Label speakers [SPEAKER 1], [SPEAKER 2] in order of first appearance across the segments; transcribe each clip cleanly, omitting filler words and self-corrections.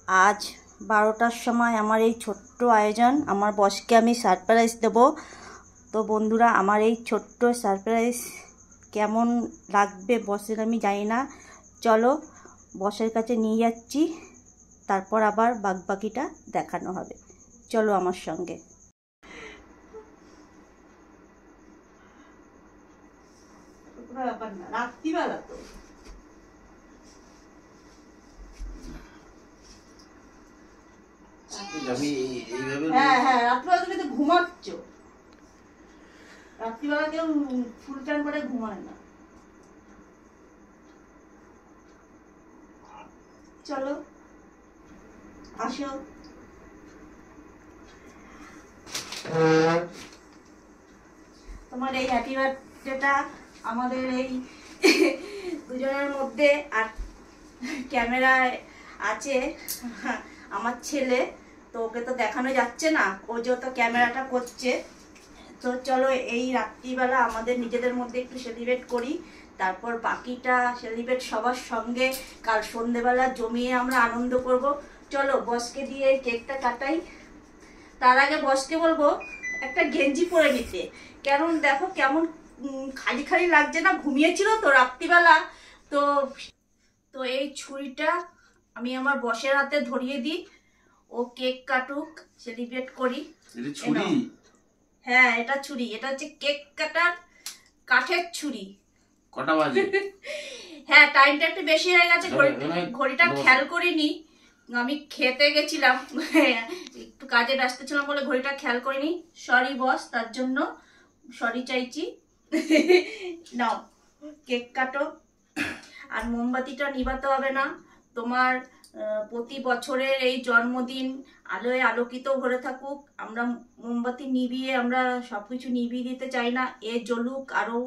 [SPEAKER 1] আজ 12টার সময় আমার এই ছোট্ট আয়োজন, আমার বসকে আমি সারপ্রাইজ দেব। তো বন্ধুরা, আমার এই ছোট্ট সারপ্রাইজ কেমন লাগবে বসের আমি জানি না। চলো বসের কাছে নিয়ে যাচ্ছি, তারপর আবার বাকিটা দেখানো হবে। চলো আমার সঙ্গে। রাত্রিবেলা তো রাত্রিবেলা তুমি তো ঘুমাচ্ছ। রাত্রিবেলা কেউ ফুল টান করে ঘুমায় না। চলো আসো। তোমার এই হ্যাপি বার্থডেটা আমাদের এই দুজনের মধ্যে, আর ক্যামেরায় আছে আমার ছেলে, তো ওকে তো দেখানো যাচ্ছে না, ও যত ক্যামেরাটা করছে। তো চলো এই রাত্রিবেলা আমাদের নিজেদের মধ্যে একটু সেলিব্রেট করি, তারপর বাকিটা সেলিব্রেট সবার সঙ্গে কাল সন্ধেবেলা জমিয়ে আমরা আনন্দ করব। চলো বসকে দিয়ে এই কেকটা কাটাই। তার আগে বসকে বলবো একটা গেঞ্জি পরে নিতে, কারণ দেখো কেমন খালি খালি লাগছে না, ঘুমিয়েছিল তো রাত্রিবেলা। তো তো এই ছুরিটা আমি আমার বসের হাতে ধরিয়ে দিই, ও কেক কাটুক, সেলিব্রেট করি। হ্যাঁ এটা ছুরি, এটা হচ্ছে কেক কাটার কাঠের ছুরি।
[SPEAKER 2] কটা বাজে?
[SPEAKER 1] হ্যাঁ টাইমটা একটু বেশি হয়ে গেছে, ঘড়িটা খেয়াল করিনি, আমি খেতে গেছিলাম, একটু কাজে ব্যস্ত ছিলাম বলে ঘড়িটা খেয়াল করিনি। সরি বস, তার জন্য সরি চাইছি। নাও কেক কাটো, আর মোমবাতিটা নিভাতে হবে না। তোমার প্রতি বছরের এই জন্মদিন আলোয় আলোকিত ভরে থাকুক। আমরা মোমবাতি নিভিয়ে আমরা সবকিছু নিভিয়ে দিতে চাই না, এ জ্বলুক আরো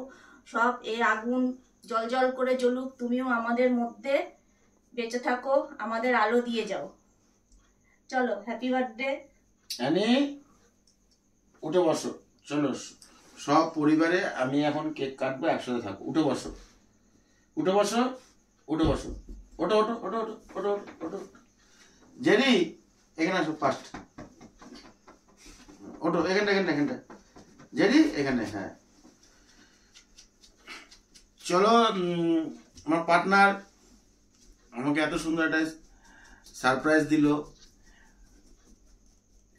[SPEAKER 1] সব, এ আগুন জল জল করে জ্বলুক। তুমিও আমাদের মধ্যে বেঁচে থাকো, আমাদের আলো দিয়ে যাও। চলো হ্যাপি বার্থডে।
[SPEAKER 2] উঠে বসো, চলো সব পরিবারে আমি এখন কেক কাটবো, একসাথে থাকো। উঠে বসো, উঠে বসো, উঠে বসো, ওটো ওটো ওটো ওটো ওটো ওটো। জেরি এখানে আসো ফার্স্ট, ওটো এখানটা এখানটা এখানটা। জেরি এখানে। হ্যাঁ চলো, আমার পার্টনার আমাকে এত সুন্দর একটা সারপ্রাইজ দিল।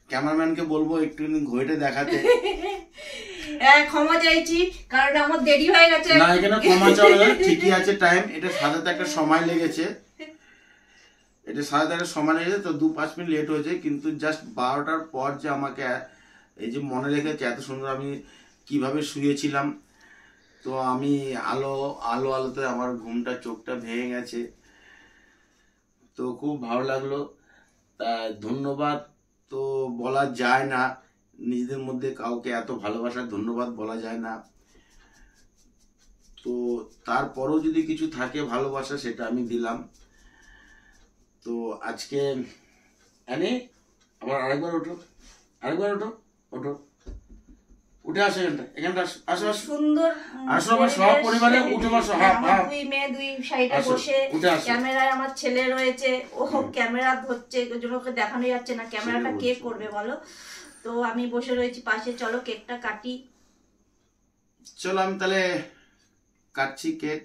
[SPEAKER 2] ক্যামেরাম্যানকে বলবো একটু ঘড়িটা দেখাতে।
[SPEAKER 1] ক্ষমা চাইছি কারণ আমার দেরি হয়ে গেছে।
[SPEAKER 2] না এখানে ক্ষমা চাওয়া না, ঠিকই আছে টাইম। এটা সাজাতে একটা সময় লেগেছে, এটা সাজাতে একটা সময় লেগেছে, তো 2-5 মিনিট লেট হয়েছে। কিন্তু জাস্ট 12টার পর যে আমাকে এই যে মনে রেখেছে এত সুন্দর, আমি কিভাবে শুয়েছিলাম, তো আমি আলোতে আমার ঘুমটা চোখটা ভেঙে গেছে, তো খুব ভালো লাগলো। তা ধন্যবাদ তো বলা যায় না, নিজেদের মধ্যে কাউকে এত ভালোবাসা ধন্যবাদ বলা যায় না। তো তারপরও যদি কিছু থাকে ভালোবাসা, সেটা আমি দিলাম। তো আজকে আবার আরেকবার ওঠো, আরেকবার ওঠো, ওঠো, উঠে আসো এখানটা, এখানটা আসো, আসো
[SPEAKER 1] সুন্দর
[SPEAKER 2] আসো, আমার সব পরিবারে উঠে বসো।
[SPEAKER 1] দুই মেয়ে দুই সাইডে বসে, ক্যামেরায় আমার ছেলে রয়েছে, ও ক্যামেরা ধরছে, ওই জন্য ওকে দেখানো যাচ্ছে না। ক্যামেরাটা কে করবে বলো? তো আমি বসে রয়েছি পাশে, চলো কেকটা কাটি।
[SPEAKER 2] চলো আমি তাহলে কাটছি কেক।